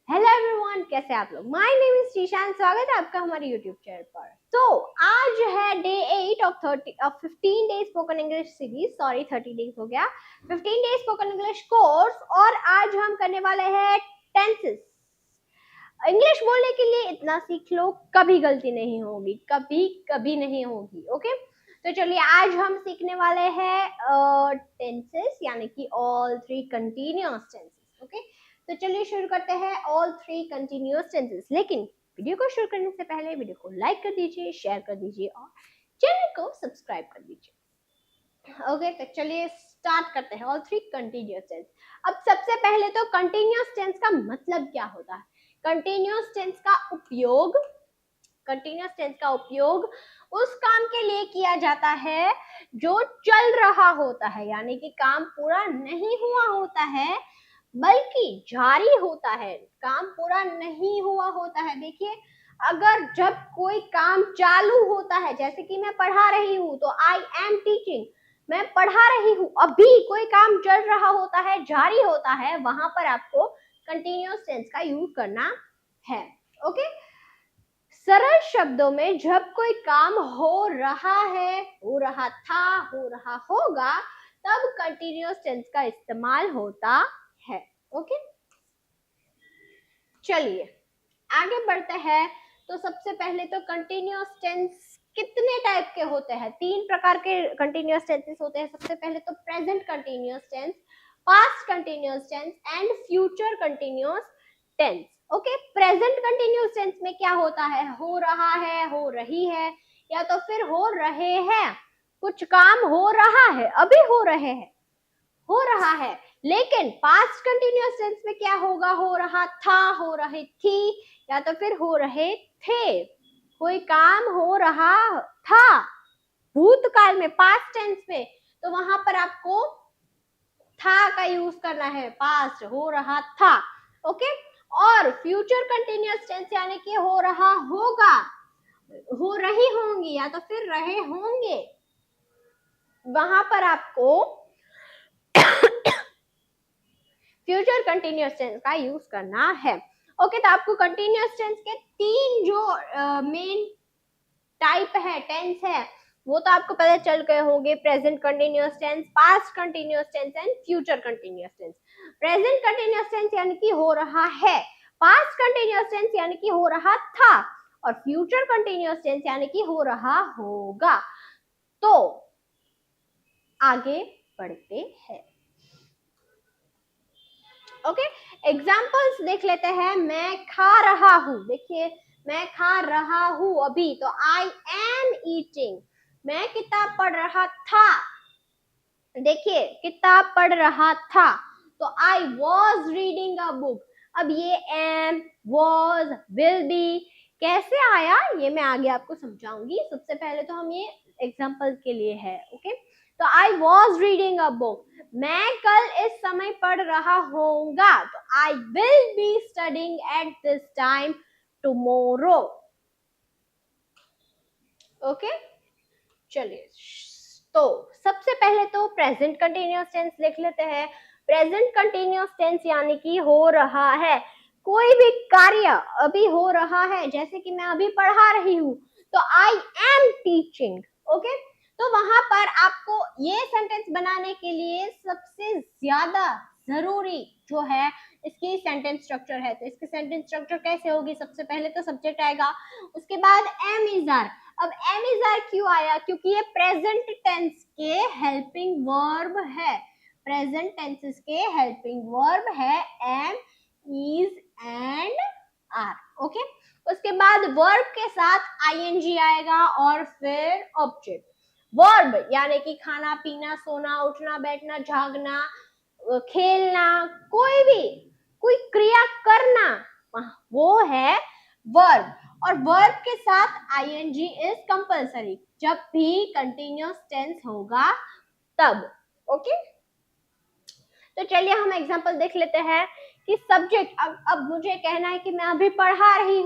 Hello everyone, कैसे आप लोग। माय नेम इज शीशान, स्वागत है आपका हमारे यूट्यूब चैनल पर। तो आज है day 8 of 15 days spoken English series. Sorry 30 days हो गया। 15 डेज स्पोकन इंग्लिश कोर्स। और आज हम करने वाले हैं टेंसेस। इंग्लिश बोलने के लिए इतना सीख लो, कभी गलती नहीं होगी, कभी कभी नहीं होगी। ओके, तो चलिए आज हम सीखने वाले हैं टेंसेस, यानी कि all three continuous tenses. Okay, तो चलिए शुरू करते हैं ऑल थ्री कंटिन्यूअस टेंसेस। लेकिन वीडियो को शुरू करने से पहले वीडियो को लाइक कर दीजिए, शेयर कर दीजिए और चैनल को सब्सक्राइब कर दीजिए। ओके, तो चलिए स्टार्ट करते हैं ऑल थ्री कंटिन्यूअस टेंस। अब सबसे पहले तो कंटिन्यूअस टेंस का मतलब क्या होता है। कंटिन्यूअस टेंस का उपयोग उस काम के लिए किया जाता है जो चल रहा होता है, यानी कि काम पूरा नहीं हुआ होता है बल्कि जारी होता है। काम पूरा नहीं हुआ होता है। देखिए, अगर जब कोई काम चालू होता है, जैसे कि मैं पढ़ा रही हूँ तो आई एम टीचिंग, मैं पढ़ा रही हूँ, अभी कोई काम चल रहा होता है, जारी होता है, वहां पर आपको कंटिन्यूअस टेंस का यूज करना है। ओके, सरल शब्दों में जब कोई काम हो रहा है, हो रहा था, हो रहा होगा, तब कंटिन्यूअस टेंस का इस्तेमाल होता है। ओके, चलिए आगे बढ़ते हैं। तो सबसे पहले तो कंटिन्यूअस टेंस कितने टाइप के होते हैं। 3 प्रकार के कंटिन्यूअस टेंसेस होते हैं। सबसे पहले तो present continuous tense, past continuous tense and future continuous tense. Okay, present continuous tense में क्या होता है, हो रहा है, हो रही है, या तो फिर हो रहे हैं। कुछ काम हो रहा है, अभी हो रहे हैं, हो रहा है। लेकिन पास्ट कंटिन्यूअस टेंस में क्या होगा, हो रहा था, हो रही थी, या तो फिर हो रहे थे। कोई काम हो रहा था भूतकाल में, पास्ट टेंस में, तो वहां पर आपको था का यूज करना है, पास्ट हो रहा था। ओके, और फ्यूचर कंटिन्यूअस टेंस यानी कि हो रहा होगा, हो रही होंगी, या तो फिर रहे होंगे, वहां पर आपको फ्यूचर कंटिन्यूअस टेंस का यूज करना है। ओके, तो आपको कंटिन्यूअस टेंस के 3 जो मेन टाइप है, टेंस है, वो तो आपको पता चल गए होंगे। Present continuous tense, past continuous tense and future continuous tense. Present continuous tense यानी कि हो रहा है, पास्ट कंटिन्यूअस टेंस यानी कि हो रहा था, और फ्यूचर कंटिन्यूअस टेंस यानी कि हो रहा होगा। तो आगे बढ़ते हैं। ओके, एग्जाम्पल्स देख लेते हैं। मैं खा रहा हूं, देखिए मैं खा रहा हूं अभी, तो आई एम ईटिंग। मैं किताब पढ़ रहा था, देखिए किताब पढ़ रहा था, तो I was reading a book. अब ये एम, वॉज, विल बी कैसे आया, ये मैं आगे आपको समझाऊंगी। सबसे पहले तो हम ये एग्जाम्पल के लिए है। ओके, तो I was reading a book, मैं कल इस समय पढ़ रहा होऊंगा, तो I will be studying at this time tomorrow. Okay, चलिए, तो सबसे पहले तो प्रेजेंट कंटिन्यूअस टेंस लिख लेते हैं। प्रेजेंट कंटिन्यूअस टेंस यानी कि हो रहा है, कोई भी कार्य अभी हो रहा है, जैसे कि मैं अभी पढ़ा रही हूँ, तो आई एम टीचिंग। ओके, तो वहां पर आपको ये सेंटेंस बनाने के लिए सबसे ज्यादा जरूरी जो है इसकी सेंटेंस स्ट्रक्चर है। तो इसकी सेंटेंस स्ट्रक्चर कैसे होगी, सबसे पहले तो सब्जेक्ट आएगा, उसके बाद एम इज आर। अब एम इज आर क्यों आया, क्योंकि ये प्रेजेंट टेंस के हेल्पिंग वर्ब है। प्रेजेंट टेंसेस के हेल्पिंग वर्ब है am, is and are. Okay, उसके बाद वर्ब के साथ आईएनजी आएगा और फिर ऑब्जेक्ट। वर्ब यानी कि खाना पीना, सोना, उठना, बैठना, जागना, खेलना, कोई भी कोई क्रिया करना, वो है वर्ब। और वर्ब के साथ आईएनजी इज कंपल्सरी जब भी कंटिन्यूअस टेंस होगा तब। ओके, तो चलिए हम एग्जांपल देख लेते हैं कि सब्जेक्ट, अब मुझे कहना है कि मैं अभी पढ़ा रही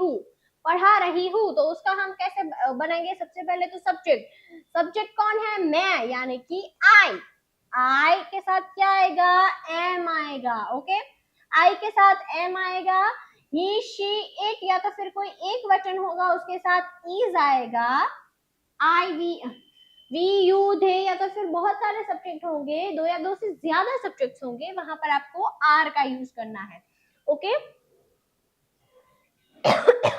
हूँ, तो उसका हम कैसे बनाएंगे। सबसे पहले तो सब्जेक्ट कौन है, मैं, यानी कि आई के साथ क्या आएगा, एम आएगा। ओके, आई के साथ एम आएगा, ही शी इट, या तो फिर कोई एक वचन होगा उसके साथ इज आएगा, आई वी यू दे, या तो फिर बहुत सारे सब्जेक्ट होंगे, दो या दो से ज्यादा सब्जेक्ट्स होंगे, वहां पर आपको आर का यूज करना है। ओके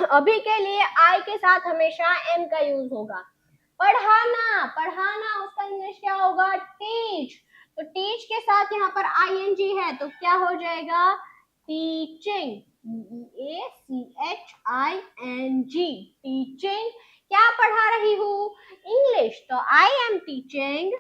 अभी के लिए आई के साथ हमेशा एम का यूज होगा। पढ़ाना, पढ़ाना उसका इंग्लिश क्या होगा, टीच। तो टीच के साथ यहाँ पर आईएनजी है तो क्या हो जाएगा, टीचिंग, ACHING, टीचिंग। क्या पढ़ा रही हूँ, इंग्लिश, तो I am teaching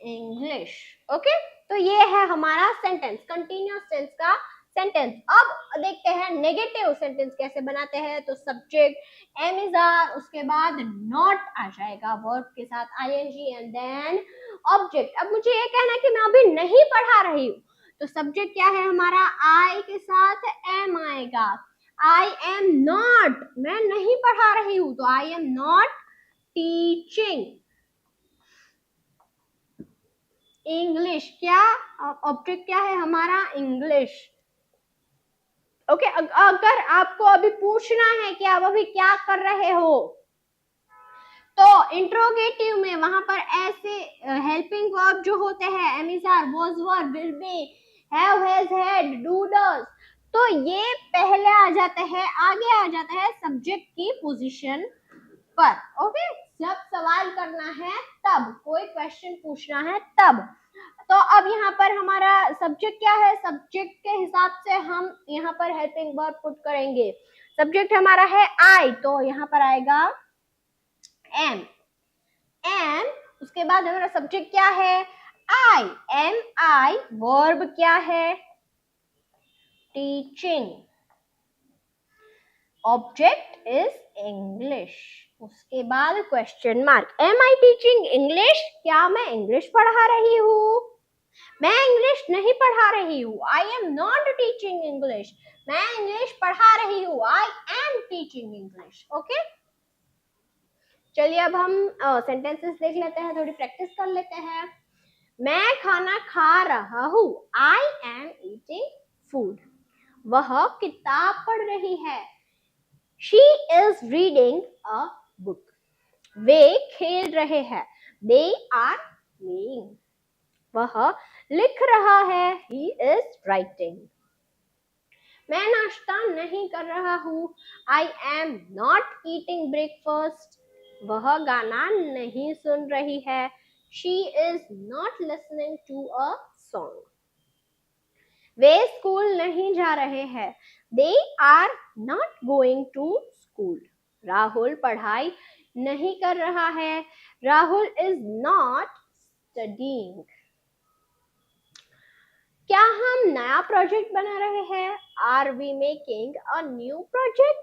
English. Okay तो ये है हमारा सेंटेंस, कंटिन्यूअस टेंस का सेंटेंस। अब देखते हैं नेगेटिव सेंटेंस कैसे बनाते हैं। तो सब्जेक्ट एम इज आर, उसके बाद नॉट आ जाएगा वर्ब के साथ आईएनजी एंड देन ऑब्जेक्ट। अब मुझे ये कहना है कि मैं अभी नहीं पढ़ा रही हूँ, तो सब्जेक्ट क्या है हमारा, आई के साथ एम आएगा। आई एम नॉट, मैं नहीं पढ़ा रही हूँ, तो I am not teaching English. क्या ऑब्जेक्ट क्या है हमारा, इंग्लिश। ओके अगर आपको अभी पूछना है कि आप अभी क्या कर रहे हो, तो इंट्रोगेटिव में वहां पर ऐसे हेल्पिंग वर्ब जो होते हैं, am is are, was were, will be, have, has, had, do, does, तो ये पहले आ जाते हैं, आगे आ जाता है सब्जेक्ट की पोजीशन पर। ओके जब सवाल करना है तब, कोई क्वेश्चन पूछना है तब। तो अब यहाँ पर हमारा सब्जेक्ट क्या है, सब्जेक्ट के हिसाब से हम यहाँ पर हेल्पिंग वर्ब पुट करेंगे। सब्जेक्ट हमारा है आई, तो यहाँ पर आएगा एम, एम। उसके बाद हमारा सब्जेक्ट क्या है, आई, एम आई। वर्ब क्या है, टीचिंग। Object is English. उसके बाद question mark, am I teaching English, क्या मैं इंग्लिश पढ़ा रही हूँ, मैं इंग्लिश नहीं पढ़ा रही हूँ, I am not teaching English, मैं इंग्लिश पढ़ा रही हूँ, I am teaching English. Okay चलिए अब हम सेंटेंसेस देख लेते हैं, थोड़ी प्रैक्टिस कर लेते हैं। मैं खाना खा रहा हूँ, आई एम ईटिंग फूड। वह किताब पढ़ रही है, she is reading a book. वे खेल रहे हैं, दे आर प्लेइंग। वह लिख रहा है, he is writing। मैं नाश्ता नहीं कर रहा हूँ, I am not eating breakfast। वह गाना नहीं सुन रही है, she is not listening to a song। Way school नहीं जा रहे हैं, they are not going to school। Rahul पढ़ाई नहीं कर रहा है, राहुल is not studying। क्या हम नया प्रोजेक्ट बना रहे हैं, are we making a new project.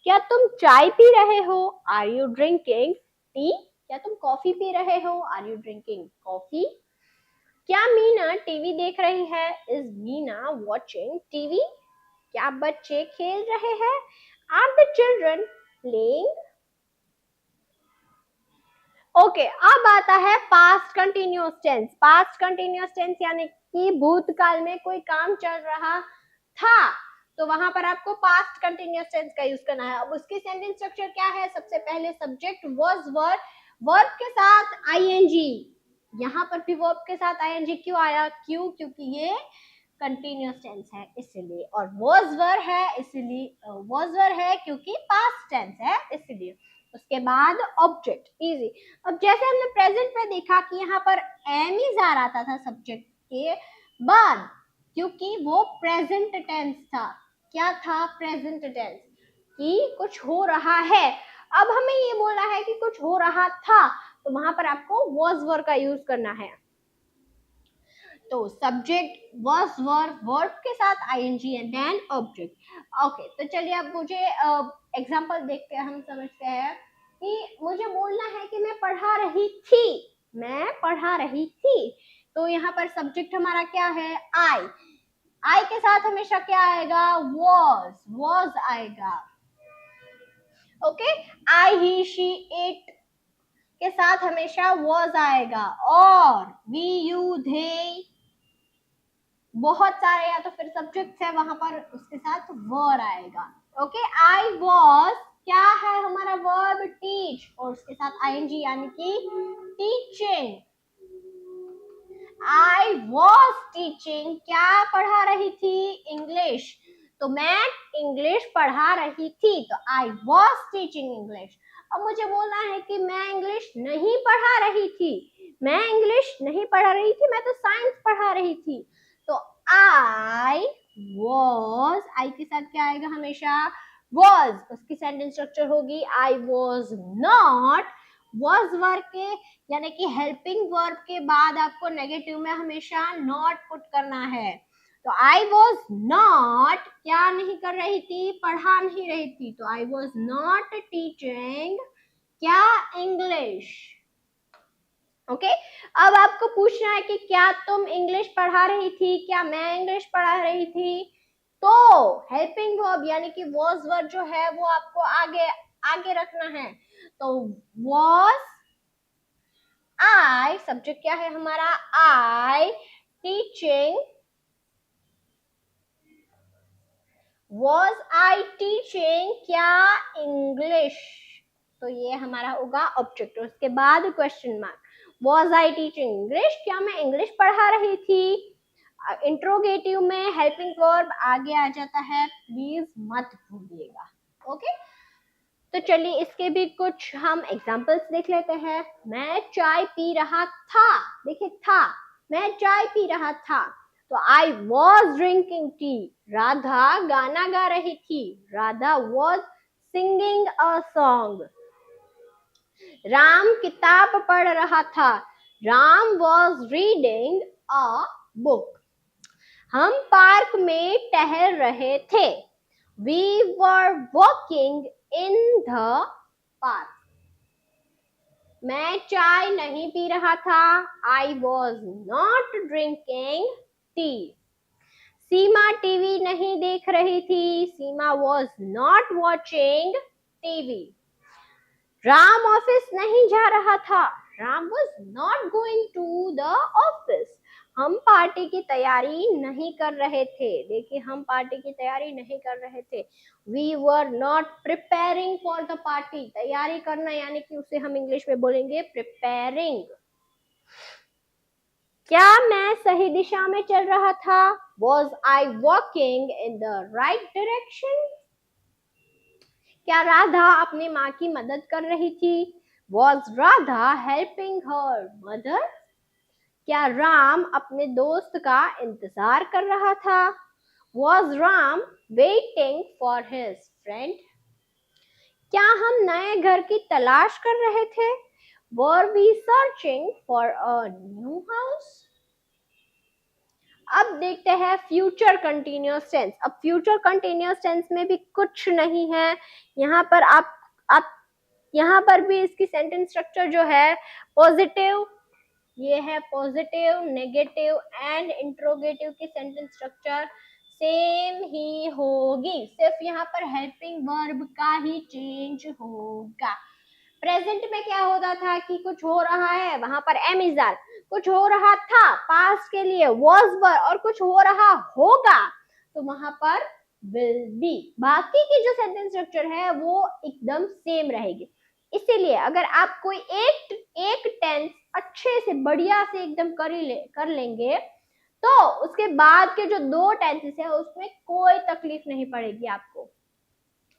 क्या तुम चाय पी रहे हो, आर यू ड्रिंकिंग टी। क्या तुम कॉफी पी रहे हो, आर यू ड्रिंकिंग कॉफी। क्या मीना टीवी देख रही है, इज मीना वॉचिंग टीवी। क्या बच्चे खेल रहे हैं, are the children playing. Okay अब आता है past continuous tense. Past continuous tense यानी कि भूतकाल में कोई काम चल रहा था, तो वहां पर आपको पास्ट कंटिन्यूअस टेंस का यूज करना है। अब उसकी सेंटेंस स्ट्रक्चर क्या है, सबसे पहले सब्जेक्ट वाज वर, वर्ब के साथ आईएनजी। यहाँ पर भी वर्ब के साथ आईएनजी क्यों आया, क्यों, क्योंकि ये कंटिन्यूअस टेंस है इसलिए, और वाज वर है इसलिए, वाज वर है क्योंकि पास्ट टेंस है इसलिए। उसके बाद ऑब्जेक्ट, इजी। अब जैसे हमने प्रेजेंट में देखा कि यहाँ पर एम इज आर आता था सब्जेक्ट के बाद, क्योंकि वो प्रेजेंट टेंस था। क्या था, प्रेजेंट टेंस, कि कुछ हो रहा है। अब हमें ये बोला है कि कुछ हो रहा था, तो वहां पर आपको वाज वर का यूज करना है। तो सब्जेक्ट वाज वर, वर्ब के साथ ING and then object. Okay तो चलिए अब मुझे एग्जांपल देख के हम समझते हैं कि मुझे बोलना है कि मैं पढ़ा रही थी, मैं पढ़ा रही थी। तो यहाँ पर सब्जेक्ट हमारा क्या है, आई। आई के साथ हमेशा क्या आएगा, was आएगा। Okay I he she it के साथ हमेशा was आएगा, और वी यू दे बहुत सारे या तो फिर सब्जेक्ट्स है वहां पर उसके साथ वर आएगा। ओके, आई वॉज क्या है हमारा वर्ब टीच और उसके साथ आईएनजी यानी कि टीचिंग। आई वॉज टीचिंग क्या पढ़ा रही थी, इंग्लिश। तो मैं इंग्लिश पढ़ा रही थी, तो आई वॉज टीचिंग इंग्लिश। अब मुझे बोलना है कि मैं इंग्लिश नहीं पढ़ा रही थी, मैं इंग्लिश नहीं पढ़ा रही थी, मैं तो साइंस पढ़ा रही थी। तो आई वॉज, आई के साथ क्या आएगा हमेशा, वॉज। उसकी सेंटेंस स्ट्रक्चर होगी आई वॉज नॉट। वॉज वर्ब के यानी कि हेल्पिंग वर्ब के बाद आपको नेगेटिव में हमेशा नॉट पुट करना है। तो आई वॉज नॉट क्या नहीं कर रही थी, पढ़ा नहीं रही थी। तो आई वॉज नॉट टीचिंग क्या, इंग्लिश। ओके, अब आपको पूछना है कि क्या तुम इंग्लिश पढ़ा रही थी, क्या मैं इंग्लिश पढ़ा रही थी। तो हेल्पिंग वर्ब यानी कि वॉज वर्ब जो है वो आपको आगे आगे रखना है। तो वॉज, आई सब्जेक्ट क्या है हमारा, I teaching, was I teaching क्या, इंग्लिश। तो ये हमारा होगा ऑब्जेक्ट। उसके बाद question mark, was I teaching English क्या मैं इंग्लिश पढ़ा रही थी। इंट्रोगेटिव में हेल्पिंग वर्ब आगे आ जाता है, प्लीज मत भूलिएगा। ओके, तो चलिए इसके भी कुछ हम एग्जाम्पल्स देख लेते हैं। मैं चाय पी रहा था, देखिए था, मैं चाय पी रहा था। तो I was drinking tea. Radha गाना गा रही थी, Radha was singing a song. Ram किताब पढ़ रहा था, Ram was reading a book. हम पार्क में टहल रहे थे, we were walking in the park. मैं चाय नहीं पी रहा था, I was not drinking tea. Seema TV नहीं देख रही थी, Seema was not watching TV. Ram office नहीं जा रहा था, Ram was not going to the office. हम पार्टी की तैयारी नहीं कर रहे थे, देखिए हम पार्टी की तैयारी नहीं कर रहे थे। We were not preparing for the party. तैयारी करना यानी कि उसे हम इंग्लिश में बोलेंगे प्रिपेयरिंग। क्या मैं सही दिशा में चल रहा था, was I walking in the right direction. क्या राधा अपनी माँ की मदद कर रही थी, was Radha helping her mother. क्या राम अपने दोस्त का इंतजार कर रहा था, was Ram waiting for his friend. क्या हम नए घर की तलाश कर रहे थे, were we searching for a new house. अब देखते हैं फ्यूचर कंटिन्यूअस टेंस। अब फ्यूचर कंटिन्यूअस टेंस में भी कुछ नहीं है, यहाँ पर आप यहाँ पर भी इसकी सेंटेंस स्ट्रक्चर जो है पॉजिटिव, ये है पॉजिटिव, नेगेटिव एंड इंट्रोगेटिव की सेंटेंस स्ट्रक्चर सेम ही होगी, सिर्फ यहाँ पर हेल्पिंग वर्ब का ही चेंज होगा। प्रेजेंट में क्या होता था कि कुछ हो रहा है, वहां पर एम इज आर, कुछ हो रहा था पास्ट के लिए वॉज वर, और कुछ हो रहा होगा तो वहां पर विल बी। बाकी की जो सेंटेंस स्ट्रक्चर है वो एकदम सेम रहेगी। इसीलिए अगर आप कोई एक टेंस अच्छे से बढ़िया से एकदम कर लेंगे तो उसके बाद के जो दो टेंसेस है उसमें कोई तकलीफ नहीं पड़ेगी आपको।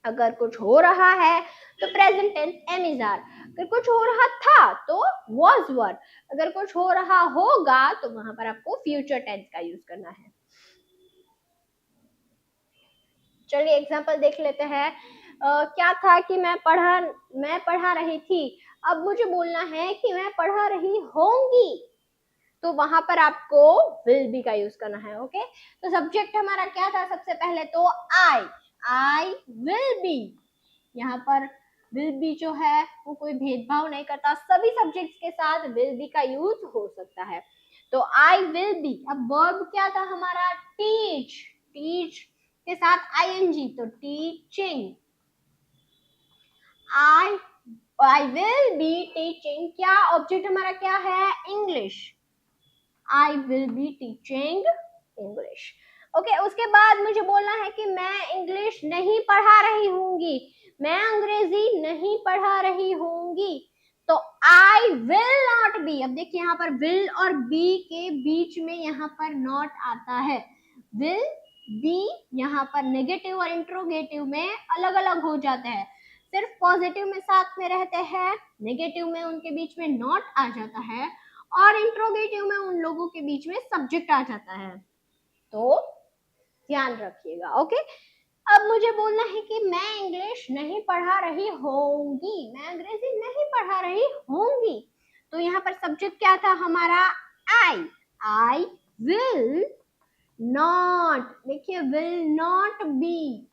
अगर कुछ हो रहा है तो present tense am is are, अगर कुछ हो रहा था तो वॉज वर, अगर कुछ हो रहा होगा तो वहां पर आपको फ्यूचर टेंस का यूज करना है। चलिए एग्जांपल देख लेते हैं। क्या था कि मैं पढ़ा रही थी, अब मुझे बोलना है कि मैं पढ़ा रही होंगी, तो वहां पर आपको विल बी का यूज करना है। ओके, तो सब्जेक्ट हमारा क्या था, सबसे पहले तो आई विल बी। यहाँ पर विल बी जो है वो कोई भेदभाव नहीं करता, सभी सब्जेक्ट्स के साथ विल बी का यूज हो सकता है। तो आई विल बी। अब वर्ब क्या था हमारा, टीच, टीच के साथ आईएनजी, तो teaching. I will be teaching क्या, ऑब्जेक्ट हमारा क्या है, English. I will be teaching English. Okay, उसके बाद मुझे बोलना है कि मैं इंग्लिश नहीं पढ़ा रही होंगी, मैं अंग्रेजी नहीं पढ़ा रही होंगी। तो आई विल नॉट बी, अब देखिए यहाँ पर विल और बी के बीच में यहाँ पर नॉट आता है। विल बी यहाँ पर नेगेटिव और इंट्रोगेटिव में अलग अलग हो जाते हैं, सिर्फ पॉजिटिव में साथ में रहते हैं, नेगेटिव में उनके बीच में नॉट आ जाता है, और इंट्रोगेटिव में उन लोगों के बीच में सब्जेक्ट आ जाता है। तो ध्यान रखिएगा। ओके, अब मुझे बोलना है कि मैं इंग्लिश नहीं पढ़ा रही होंगी, मैं अंग्रेजी नहीं पढ़ा रही होंगी। तो यहाँ पर सब्जेक्ट क्या था हमारा? आई विल नॉट, देखिए विल नॉट बी।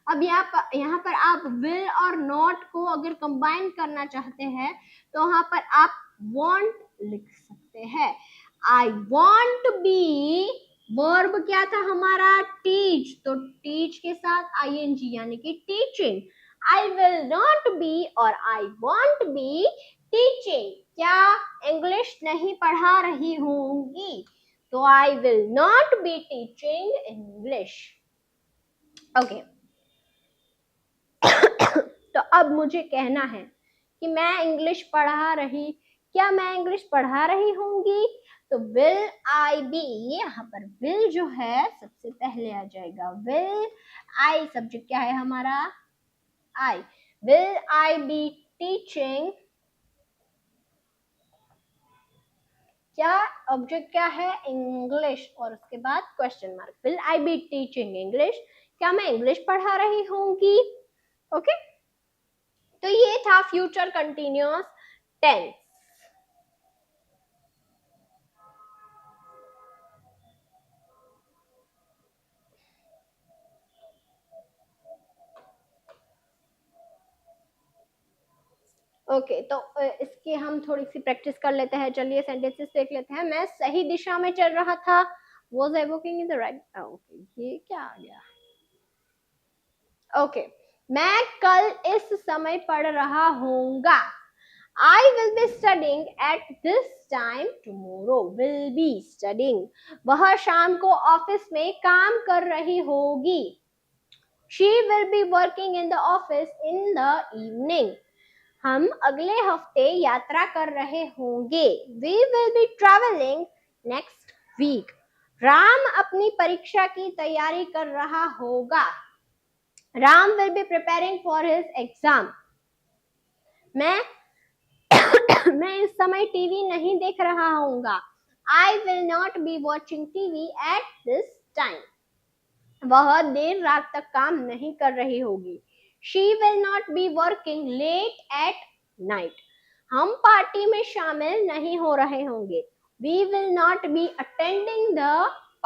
अब यहाँ पर आप विल और नॉट को अगर कंबाइन करना चाहते हैं तो यहाँ पर आप want लिख सकते हैं। आई want बी, वर्ब क्या था हमारा? टीच, तो टीच के साथ ing यानी कि teaching. I will not be और आई want बी टीचिंग, क्या इंग्लिश नहीं पढ़ा रही होंगी? तो I will not be teaching English. Okay, तो अब मुझे कहना है कि मैं इंग्लिश पढ़ा रही, क्या मैं इंग्लिश पढ़ा रही होंगी? तो विल आई बी, यहाँ पर विल जो है सबसे पहले आ जाएगा। विल आई, सब्जेक्ट क्या है हमारा? आई। विल आई बी टीचिंग, क्या ऑब्जेक्ट क्या है? इंग्लिश, और उसके बाद question mark. Will I be teaching English, क्या मैं इंग्लिश पढ़ा रही होंगी? ओके, तो ये था फ्यूचर कंटिन्यूअस टेंस। ओके, तो इसकी हम थोड़ी सी प्रैक्टिस कर लेते हैं। चलिए सेंटेंसेस देख लेते हैं। मैं सही दिशा में चल रहा था, was I walking in the right? Okay, ये क्या आ गया? ओके, मैं कल इस समय पढ़ रहा होऊंगा। I will be studying at this time tomorrow. Will be studying, वह शाम को ऑफिस में काम कर रही होगी। She will be working in the office in the evening. हम अगले हफ्ते यात्रा कर रहे होंगे। We will be traveling next week. Ram अपनी परीक्षा की तैयारी कर रहा होगा। Ram will be preparing for his exam. मैं इस समय टीवी नहीं देख रहा होऊंगा। I will not be watching TV at this time. वह देर रात तक काम नहीं कर रही होगी। She will not be working late at night. हम पार्टी में शामिल नहीं हो रहे होंगे। We will not be attending the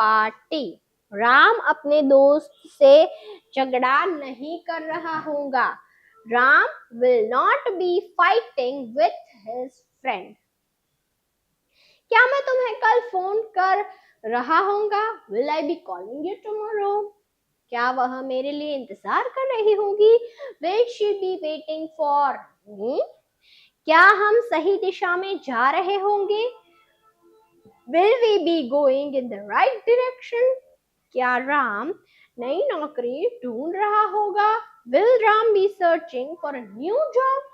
party. Ram अपने दोस्त से झगड़ा नहीं कर रहा होगा। Ram will not be fighting with his friend. क्या मैं तुम्हें कल फोन कर रहा होगा? Will I be calling you tomorrow? क्या वह मेरे लिए इंतजार कर रही होगी? Will she be waiting for me? क्या हम सही दिशा में जा रहे होंगे? Will we be going in the right direction? क्या राम नई नौकरी ढूंढ रहा होगा? Will Ram be searching for a new job?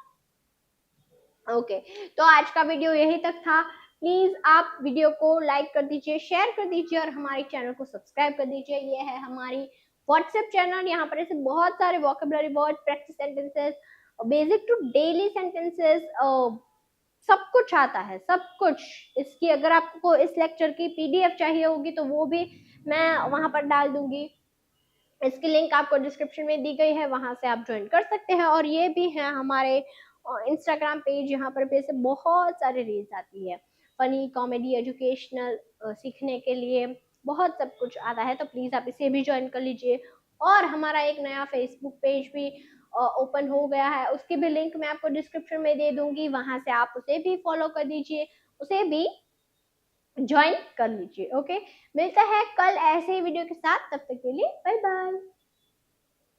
Okay, तो आज का वीडियो यही तक था। प्लीज आप वीडियो को लाइक कर दीजिए, शेयर कर दीजिए और हमारे चैनल को सब्सक्राइब कर दीजिए। ये है हमारी व्हाट्सएप चैनल, यहाँ पर ऐसे बहुत सारे vocabulary word, practice sentences, basic to daily sentences, सब कुछ आता है, सब कुछ। इसकी अगर आपको इस लेक्चर की पीडीएफ चाहिए होगी तो वो भी मैं वहां पर डाल दूंगी। इसकी लिंक आपको डिस्क्रिप्शन में दी गई है, वहां से आप ज्वाइन कर सकते हैं। और ये भी है हमारे इंस्टाग्राम पेज, यहाँ पर से बहुत सारे रील्स आती है, फनी, कॉमेडी, एजुकेशनल, सीखने के लिए बहुत सब कुछ आता है। तो प्लीज आप इसे भी ज्वाइन कर लीजिए। और हमारा एक नया फेसबुक पेज भी ओपन हो गया है, उसकी भी लिंक मैं आपको डिस्क्रिप्शन में दे दूंगी, वहां से आप उसे भी फॉलो कर दीजिए, उसे भी ज्वाइन कर लीजिए। ओके, मिलता है कल ऐसे ही वीडियो के साथ, तब तक के लिए बाय बाय।